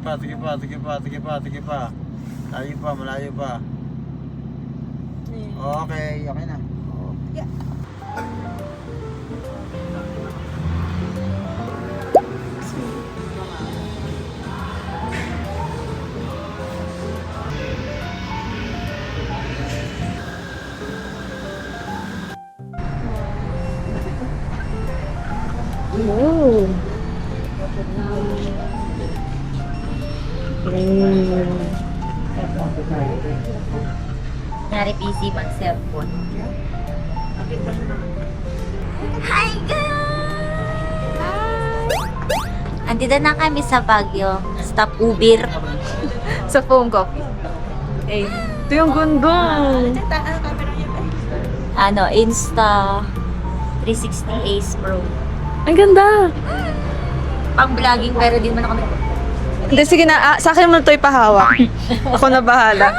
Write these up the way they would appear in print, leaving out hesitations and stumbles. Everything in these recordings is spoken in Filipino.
pa, sige pa, sige pa, sige pa, sige pa. Malayo pa, malayo pa. Okay, okay na. Yeah. Oh. Nari busy mag-cellphone. Hi guys! Andito na kami sa Baguio. Stop Uber. Sa phone coffee. Eh, ito yung ganda. Ano, Insta 360 Ace Pro. Ang ganda. Pang vlogging pero di man ako Hindi, sige na. Sa akin mo ito ipahawak. Ako na bahala.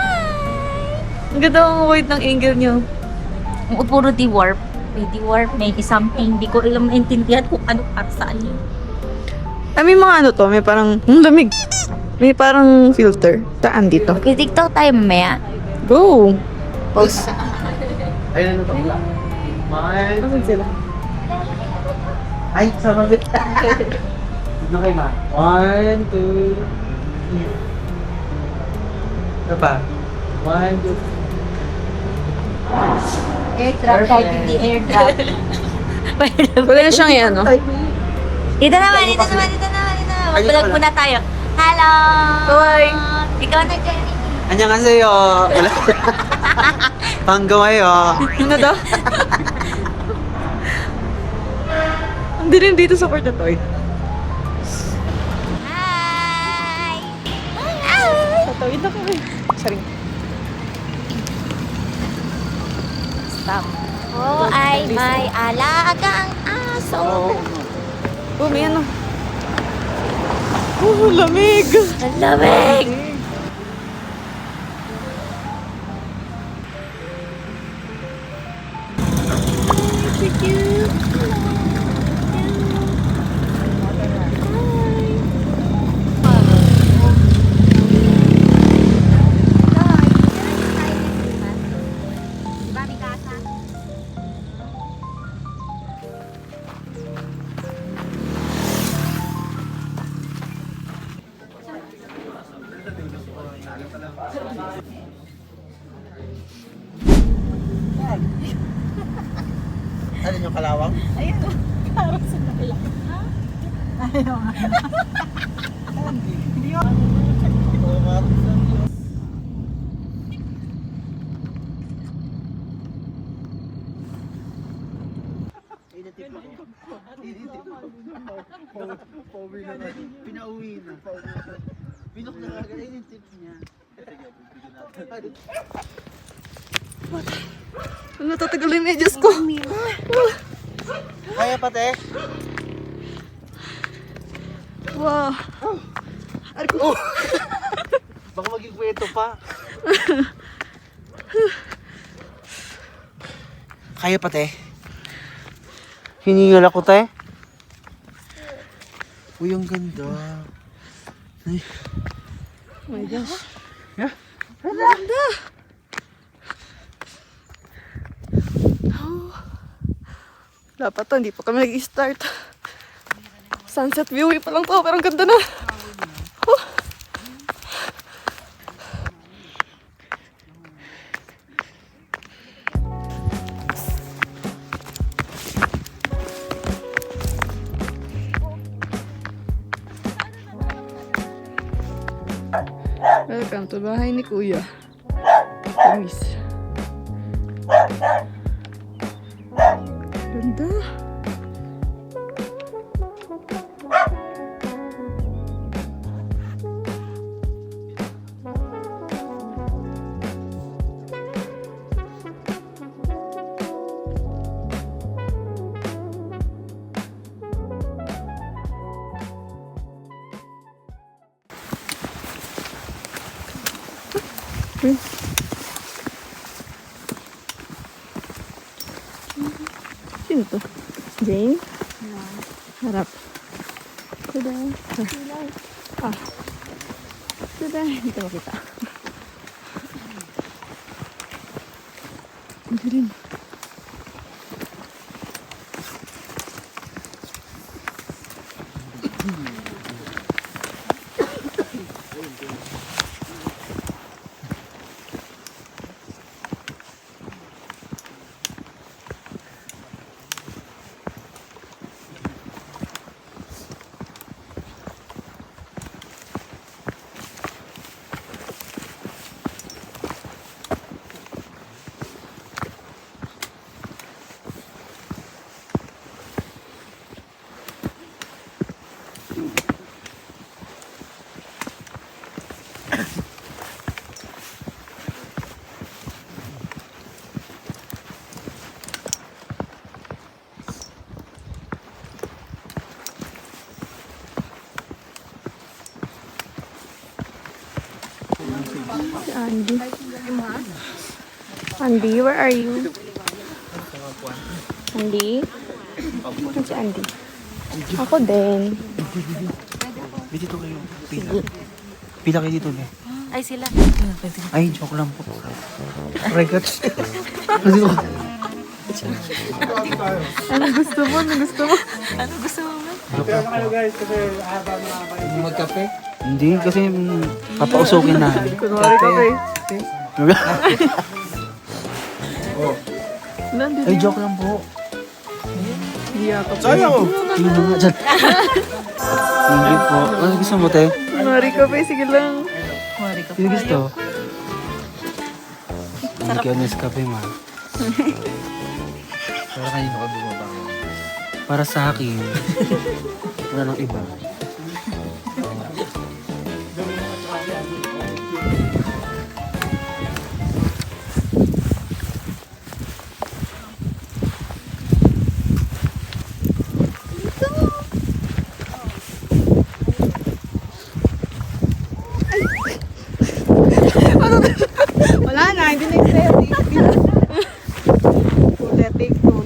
Ang ganda ang weight ng angle nyo. puro D-warp. May D-warp, may something. Di ko alam maintindihan kung ano para saan yun. May mga ano to, may parang, lamig. May parang filter. Saan dito? Mag-tiktok tayo mamaya. Go! Post. Ayun na to. Mine. Asan sila? Ay, sama bit. Dito kayo ma. 1, 2, 3. Ano pa? 1, 2, Airdrop, type in the airdrop. Wala na siyang ano. Dito naman, dito naman, dito naman, dito naman. Mag-vlog muna tayo. Hello! Bye! Ikaw na, Jenny. 안녕하세요. 반가워요. Ano daw? Ang dilim dito sa Port Atoy. Hi! Tatawid na kami. Saring. Stop. Oh, ay may alagang aso. Oh, may ano. Oh, lamig! Ang lamig! Alin yung kalawang? Ayun, parang sa nila. Ayun. Hindi yun. Oo nga. Pauwi na nga. Pinauwi na. Pinok na agad. Ayun yung tip niya. Ano, tatagal yung medyas ko. Kaya pate. Wow. Oh. Baka maging kwento pa. Kaya pate. Hiningal ako te. Uy, ang ganda. Ay. Oh my gosh. Yeah. Ang ganda. Oh. Wala pa to, hindi pa kami nag-start. Sunset viewing pa lang to, pero ang ganda na. Oh. Welcome to bahay ni Kuya. Luis. Ganda. Sino to? Jane? Harap. Tada. Ah. Tada, hindi ka makita. Ang dilim. Si Andy. Andy, where are you? Andy? Ano si Andy? Ako din. Dito kayo. Pila. Pila kayo dito, be. Ay, sila. Ay, joke lang po. Records. Kasi ko. Ano gusto mo? Ano gusto mo? Ano gusto mo? Magkape? Hindi, kasi papausokin na. Kunwari ka pa eh. Nandito. Ay, joke lang po. Hiya ka pa. Sayang ko. Tingnan mo nga dyan. Hindi po. Ano gusto mo, te? Kunwari ka pa eh. Sige lang. Kumari ka Sino gusto? Hindi ka Nescafe, ma. Para kanino ka bumaba? Para sa akin. Wala nang iba. Wala na. Hindi na yung sa'yo. Take two.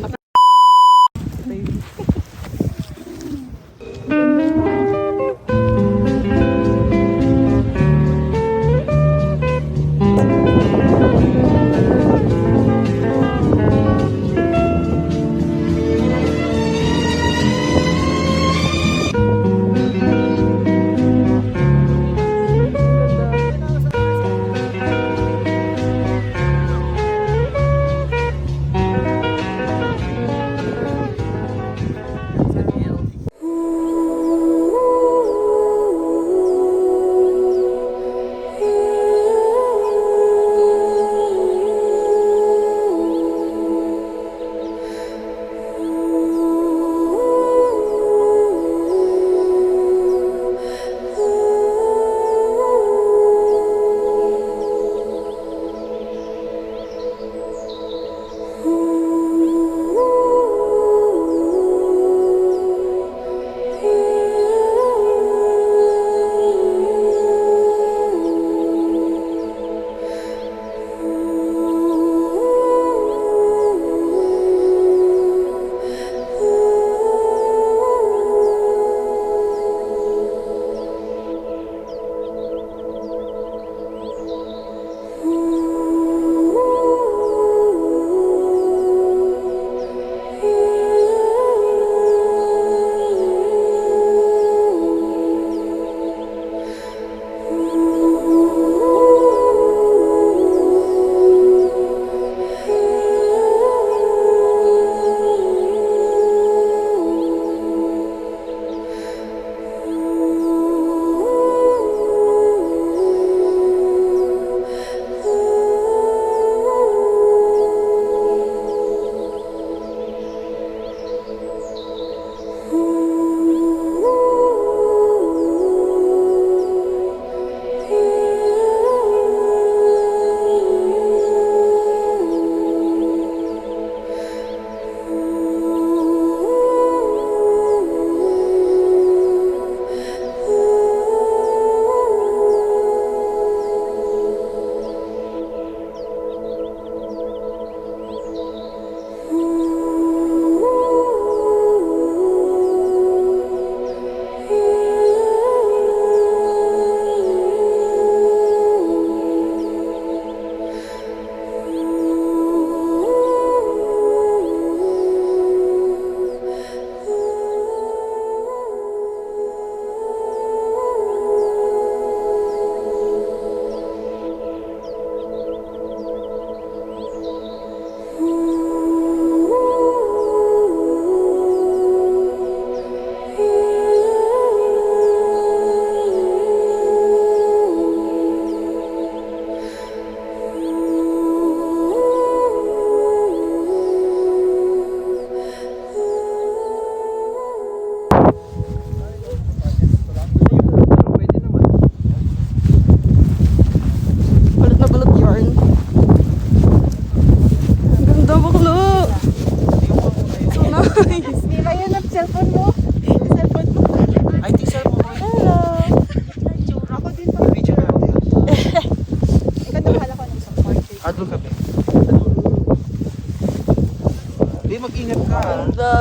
mag-ingat ka. Ganda.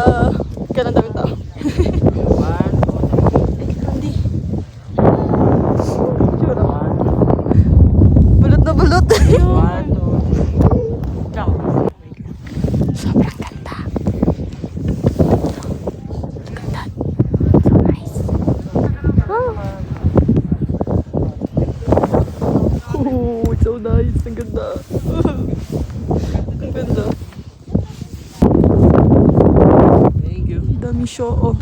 Kaya ang daming tao. Hindi. Tsura. Balot na balot. Sobrang ganda. Ganda. So nice. Wow. Oh, it's so nice. Ang ganda. Ang ganda. Thank you. Dami show. Oh.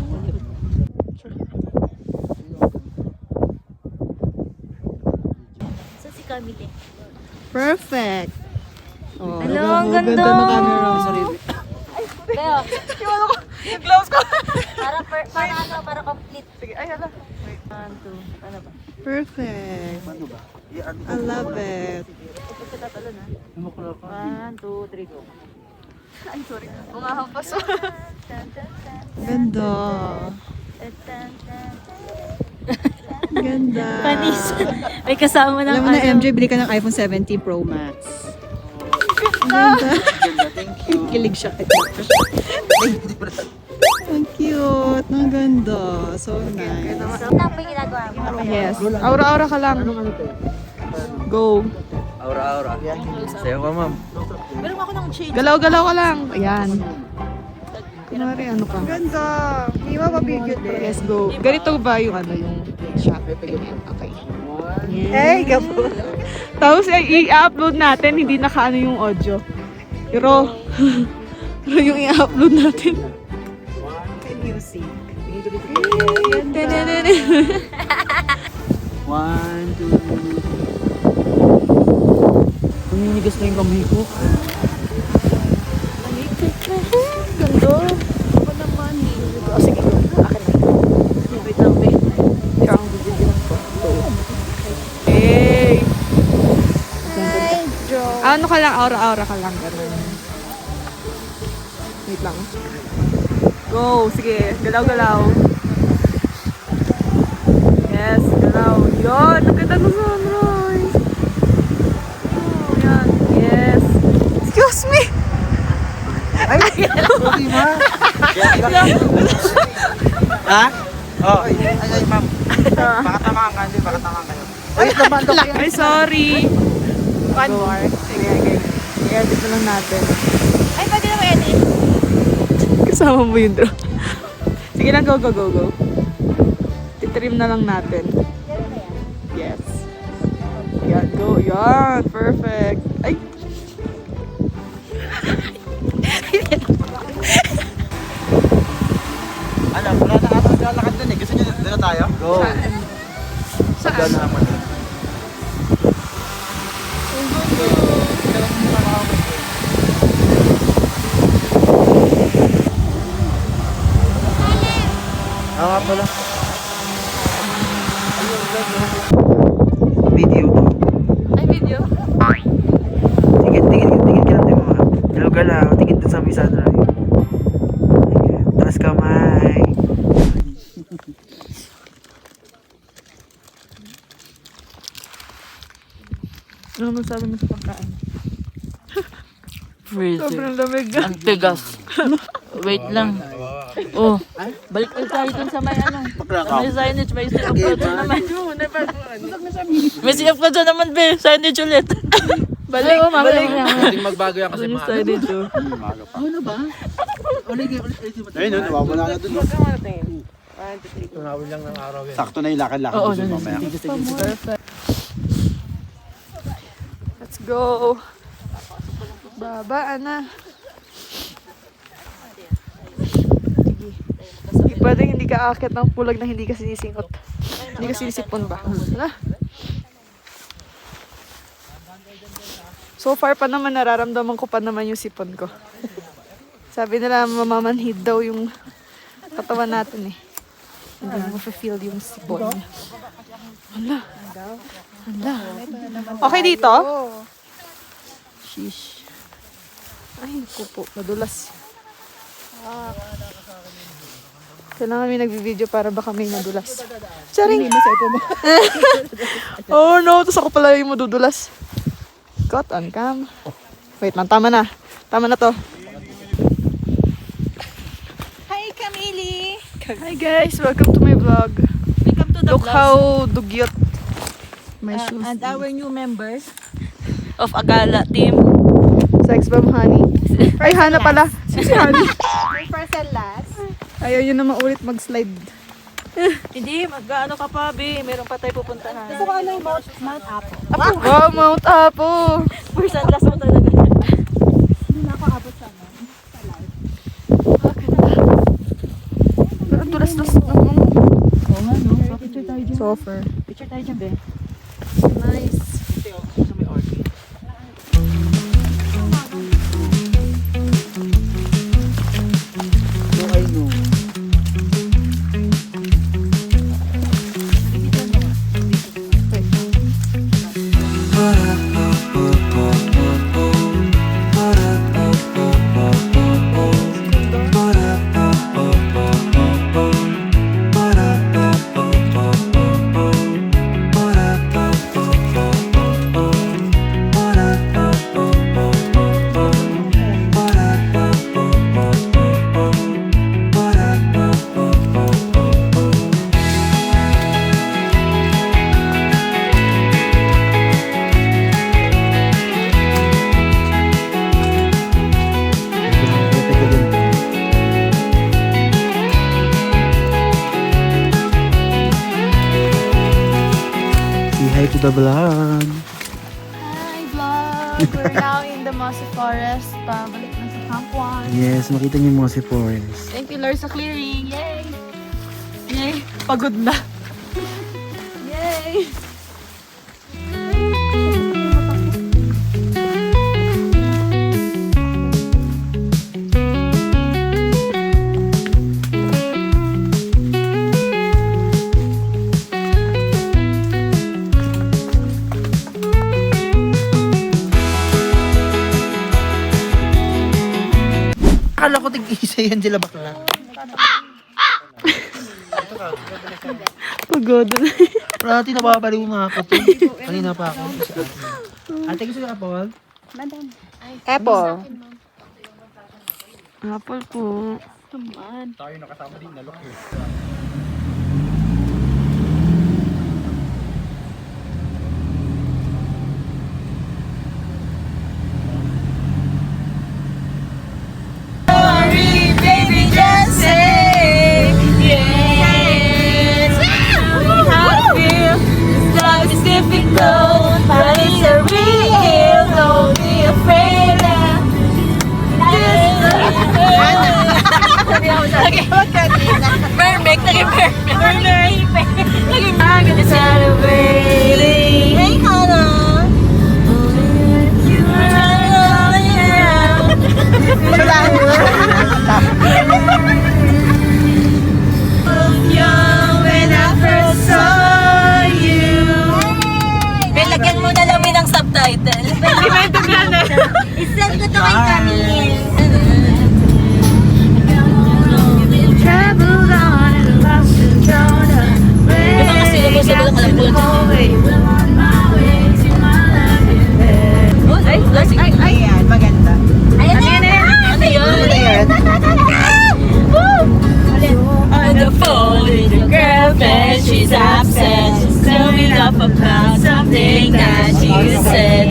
So si Camille. Perfect. Oh, Hello, ang ganda. ng camera. Sorry. Kaya, Iwan ko. Yung gloves ko. para complete. Sige, ay hala. 1, 2, ano ba? Perfect. Ano ba? I love it. Pagkatalo na. 1, 2, 3, go. Ay, sorry. Mga hampas. Tan, tan, tan, Ganda. tan, tan, tan. Ganda. Panis. May kasama ng Alam mo na, MJ, bili ka ng iPhone 17 Pro Max. Ganda. Thank you. Kilig siya. Ang cute. Ang ganda. So nice. So, tama yung ginagawa mo. Yes. Aura-aura ka lang. Go. Aura-aura. Sa'yo ka, ma'am. Galaw-galaw ka lang. Ayan. Kunwari, ano ka? Ganda. Hindi mo mabigyan din. Yes, go. Ganito ba yung ano, yung shot? Ganyan. Okay. Eh, gabo. Tapos i-upload natin, hindi nakaano yung audio. Pero yung i-upload natin. Music. One, two. Puminigas na yung kamay ko. Ganda. Ako naman. Oh, sige. Akin na. Wait lang, wait. Ikaw ang bibigyan ko. Hey! Ano ka lang, aura-aura ka lang. Ganun. Wait lang. Go! Sige, galaw-galaw. Yes, galaw. Yun! Ang ganda ng sunrise! Oh, yan. Yes. Excuse me! Sorry, ma. Ha? Oh, ay, ma'am. Baka tamaan ka, hindi. Baka tamaan kayo. Ay, naman daw kayo. Ay, sorry. One more. Sige, okay. I-edit na lang natin. Ay, pwede na edit. Kasama mo yun, bro. Sige lang, go, go, go, go. Titrim na lang natin. Yes. Yan, go. Yan, perfect. Ay. Ano, wala na ata naglalakad dun eh. Gusto nyo dito na tayo? Go. Saan? na naman eh. nga pala. Video to. Ay, video? Tingin ka natin mga. Galaw-galaw. Tingin dun sa may sunrise. Taas kamay. Ano masabi mo sa pagkain? Freezing. Sobrang lamig. Ang tigas. Wait lang. Oh, balik ulit tayo dun sa may ano. Sa may signage, may CF ka dyan naman. May CF ka dyan naman, be. Signage ulit. Balik, balik. Pwedeng magbago yan kasi Yung mga signage, oh. ano ba? Ayun, nawawala na dun. Tunawin lang ng araw yan. Sakto na yung lakad-lakad Oo, dun mamaya. Perfect. Let's go. Babaan na. Hindi pwedeng hindi ka aakyat ng pulag na hindi ka sinisingot. Hindi ka sinisipon ba? Wala. So far pa naman nararamdaman ko pa naman yung sipon ko. Sabi nila mamamanhid daw yung katawan natin eh. Hindi mo ma-feel yung sipon. Hala. Hala. Okay dito? Sheesh. Ay, kupo. Madulas. Kailangan may nagbi-video para baka may madulas. Charing! Oh no, tapos ako pala yung madudulas. Got on cam. Wait lang, tama na. Tama na to. Hi guys, welcome to my vlog. Welcome to the Look vlog. how dugyot my shoes. And our new members of Agala team. Sex bomb honey. Ay, Hana pala. Si honey. First and last. Ayaw yun na maulit mag-slide. Hindi, mag-ano ka pa, Bi. Meron pa tayo pupuntahan. Gusto ko ano, Mount Apo. Wow, Mount Apo. First and last mo talaga. Hindi na ako abot sa ano. Pero tulas-tulas naman. Oo nga, no? Picture tayo dyan. Sofer. Picture tayo dyan, Be. Nice. I know. Hi to the vlog. Hi vlog. We're now in the Mossy Forest. Pabalik na sa Camp 1. Yes, makita niyo yung Mossy Forest. Thank you Lord sa clearing. Yay! Yay! Pagod na. Yay! Akala ko tig-isa yan sila bakla. Pagod na. Prati nababaliw na ako. Kanina pa ako. Ate, gusto ka Paul? Apple. Apple po. Baby, just say yes. How I feel. This love is difficult, but it's a real. Don't be afraid. Mermaid, naging mermaid. Naging mermaid. Celebrating. Hey, Hana. When I first saw you. Lagyan mo na lang ng subtitle. Isend ko to kay Camille. Traveled on and lost control. Diba kasi lumusabi lang alam po. Ay, Ayan, maganda. ano yun? On the phone with your girlfriend, she's upset. She's coming up about something that she said.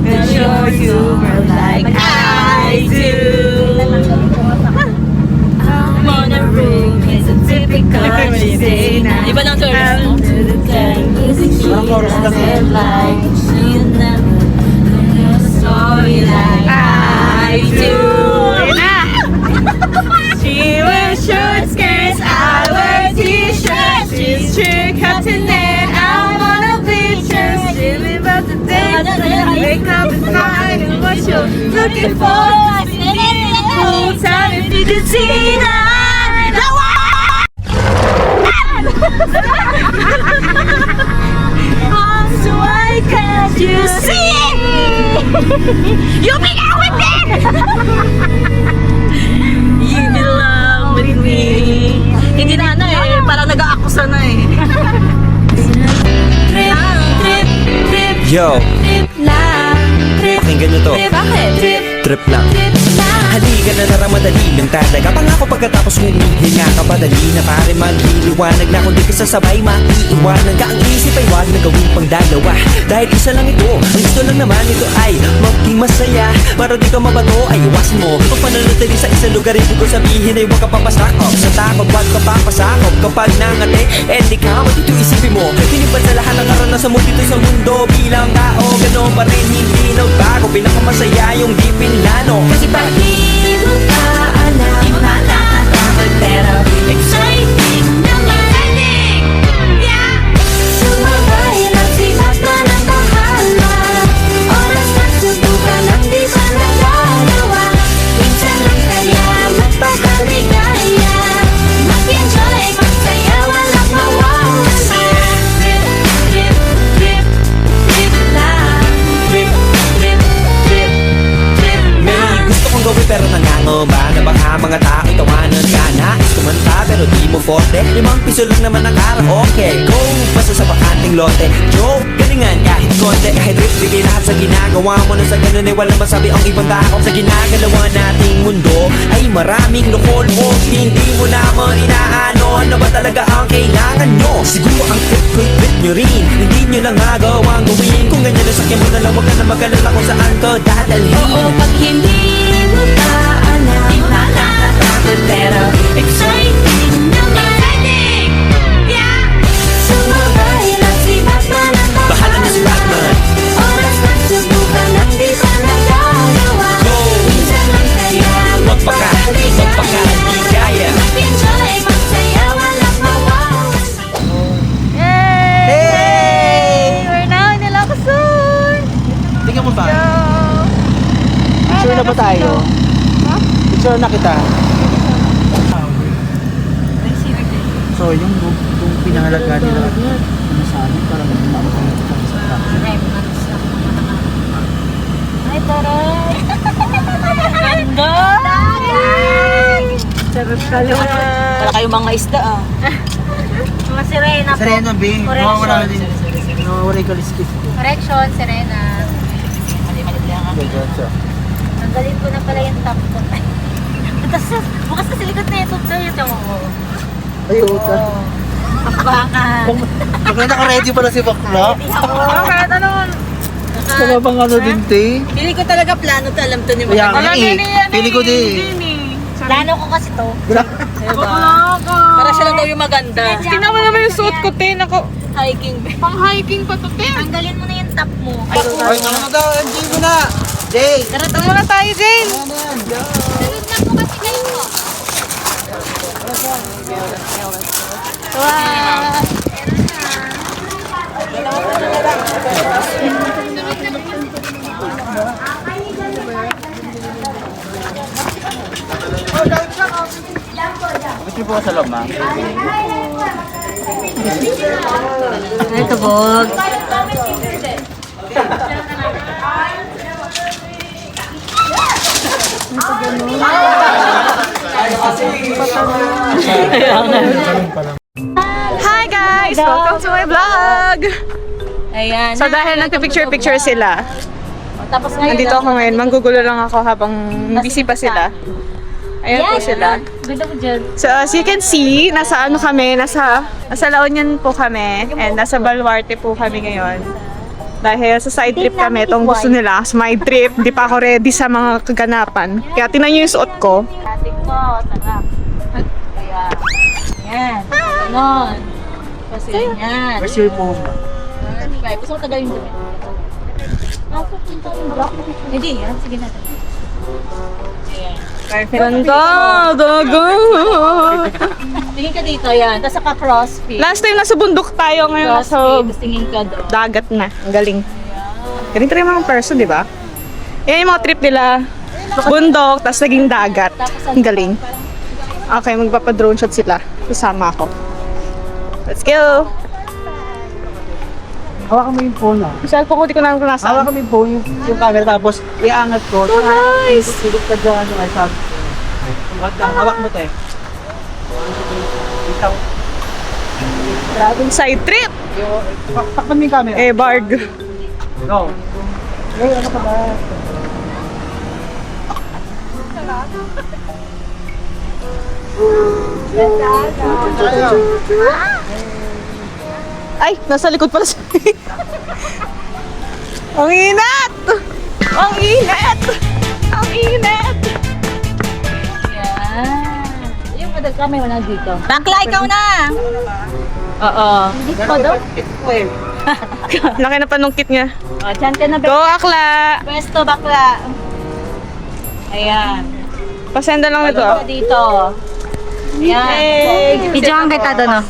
I'm sure you were like I do. I'm on a room, it's a typical Tuesday night. Iba ng chorus, no? Parang chorus lang eh. Like she'll never know a story like I do. She wears short skirts, I wear t-shirts. She's true cutting and I'm on a picture. Dreaming about the day wake up and find what you're looking for. Full time if you could see that. So why can't you see? You belong with me. You belong with me. Hindi na ano eh, parang nag-aakusa na eh. Trip, trip, trip, Yo, trip lang. Trip, pakinggan nyo to. trip, bakit? Trip, Trip lang. trip lang. halika na tara madali lang talaga. Pangako pagkatapos humihinga ka padali na pare magliliwanag na kung di ka sasabay maiiwanan ka. Ang isip ay wag na gawin pang dalawa, dahil isa lang ito. Ang gusto lang naman ito ay maging masaya. Para di ka mabato ay iwasan mo pag pananatili sa isang lugar. Ibig ko sabihin ay huwag ka papasakop sa takot, wag ka papasakop. Kapag nangate, di ka matito isipin mo. Tinipan sa lahat ng karanasan mo dito sa mundo. Bilang tao, ganoon pa rin hindi nagbago. Pinakamasaya yung di pinlano. Kasi pag di mo ka alam, di mo na natatakot, pero exciting naman. Yeah! Sumabay lang sibat na ng bahala. Oras na subukan ang di pa nagagawa. Minsan lang kaya magpapakligaya. Mag-enjoy, magsaya, walang mawawala. Trip, trip, trip, trip lang. Trip, trip, trip, trip lang. May gusto kong gawin pero nangangamba na baka mga tao tawanan ka. Nais kumanta pero di mo forte. 5 piso lang naman ang karaoke. Go, basta sa bakanting lote. Joke, galingan kahit konti. Kahit rip, bigay lahat sa ginagawa mo. Na sa ganun ay walang masabi ang ibang tao. Sa ginagalawa nating mundo ay maraming loko-loko. Hindi mo naman inaano ano ba talaga ang kailangan nyo. Siguro ang trip nyo rin, hindi nyo lang magawang gawin. Kung ganyan na sakyan mo na lang, wag ka na mag-alala kung saan ka dadalhin. Oo, pag hindi mo ka alam, di mo na natatakot, pero exciting naman. Yeah! Sumabay lang si Batman ang Bahala na si Batman. oras na subukan ang di pa nagagawa. Go! Minsan lang kaya Magpaka, di kaya. mag-enjoy, magsaya, walang mawawala. Hey! We're now in Ilocos. Tingnan mo ba? Picture na ba tayo? Picture na kita. So, yung pinangalaga nila ano sa amin para magmamahal sa attraction. Ay, taray! Ganda! Sarap kayo. Para kayong mga isda ah. Mga sirena po. Serena, B. Nawawala na din. Nawawala yung kaliskis. Correction, sirena. Mali-mali lang ah. Tanggalin ko na pala yung top ko. Tapos, bukas na sa likod na yung top tayo. Ito mo. Ay, uta. Bakbakan. Bakla naka-ready pala si Bakla. Bakit? Ano? Wala bang ano din, te? Pili ko talaga plano to, alam to ni Kaya nga eh. Pili ko din. Plano ko kasi to. Para siya lang daw yung maganda. Tingnan mo naman yung suot ko, te. Nako, Hiking. pang hiking pa to, te. Tanggalin mo na yung top mo. Ay, ano na daw? MJ mo na! Jay! Tara muna tayo, Jane. Sunod na po kasi kayo. Wow. Gusto po sa loob, ma'am? Ito, Bog. Hi guys! Welcome to my vlog! Ayan. So dahil nagka-picture-picture sila, Tapos ngayon, nandito ako ngayon, manggugulo lang ako habang busy pa sila. Ayan po sila. Ganda mo dyan. So as you can see, nasa ano kami, nasa La Union po kami, and nasa Baluarte po kami ngayon. Dahil sa side trip kami, itong gusto nila, sa my trip, di pa ako ready sa mga kaganapan. Kaya tingnan nyo yung suot ko. Ating ko, sarap. Kaya, yan. Ganon. Kasi yan. Where's your phone? Okay, gusto ko tagalin dito. Hindi, yan. Sige natin. Ganda! Gaga! Tingin ka dito, yan. Tapos saka crossfit. Last time nasa bundok tayo, ngayon nasa Crossfit, tapos tingin ka doon. dagat na. Ang galing. Ganito rin mga person, di ba? Yan yung mga trip nila. Bundok, tapos naging dagat. Ang galing. Okay, magpapa-drone shot sila. Kasama ako. Let's go! Hawakan mo yung phone, ah. Yung cellphone ko, di ko na alam kung nasaan. Hawakan mo yung phone, yung camera, tapos iangat ko. Oh, nice! Silip ka dyan, ano, ay sabi. Hawak mo, te. Ikaw. Grabing side trip! Takpan mo yung camera. Eh, Barg. Go. Hey, ano ka ba? Ay, nasa likod pala siya. Ang inat! Ang inat! Ang inat! Yan. Yung madal kami wala dito. Bakla, ikaw na! Oo. Hindi pa daw. Laki na panungkit niya. O, dyan ka na. Go, Akla! Pwesto, bakla. Ayan. Pasenda lang nito. Ka dito. Ayan. Videoan kita doon, no?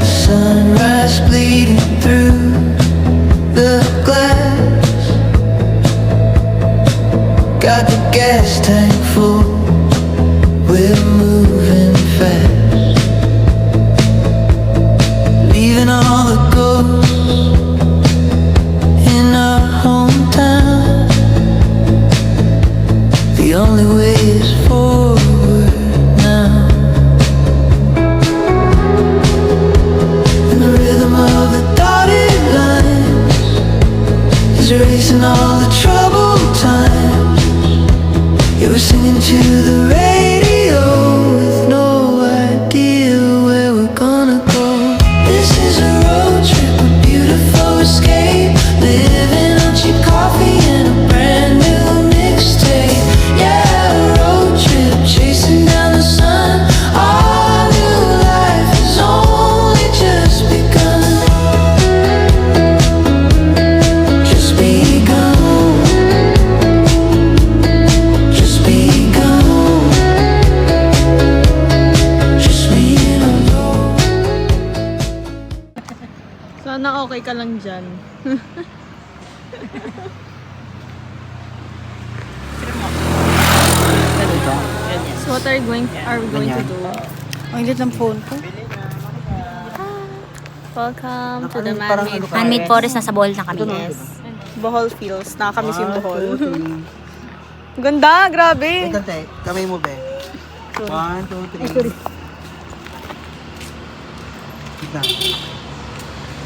Sunrise bleeding through the glass. Got the gas tank full. We're moving fast. Leaving all the ghosts in our hometown. The only way is forward now. And the rhythm of the dotted lines is erasing all the troubled times. You were singing to the radio with no idea where we're gonna go. This is a road trip, a beautiful escape. Living on cheap coffee and a brand new mixtape. Yeah, a road trip, chasing down the sun. Our new life has only just begun. Just begun. Just begun. Just being alone. Sana okay ka lang dyan. So what are we going to do? Ang lit ng phone ko. Welcome to the man-made Handmade forest, nasa Bohol na kami. Yes. Bohol Fields. Nakakamiss yung Bohol. Ganda, grabe. Kante, kamay mo, be. 1, 2, 3. Wait lang.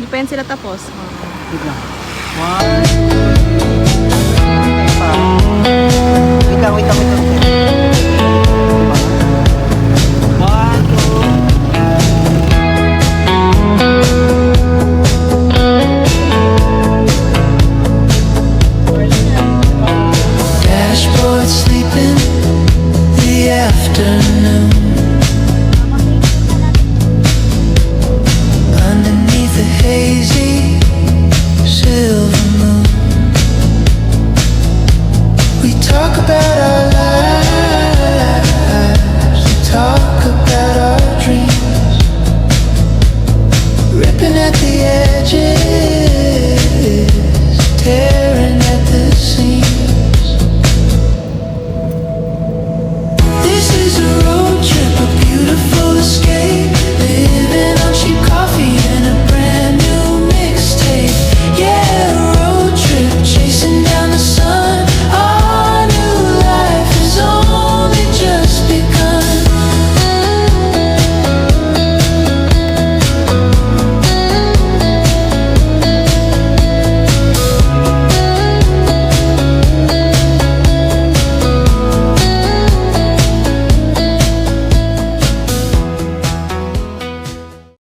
Hindi pa yan sila tapos. Wait lang. 1. Wait lang.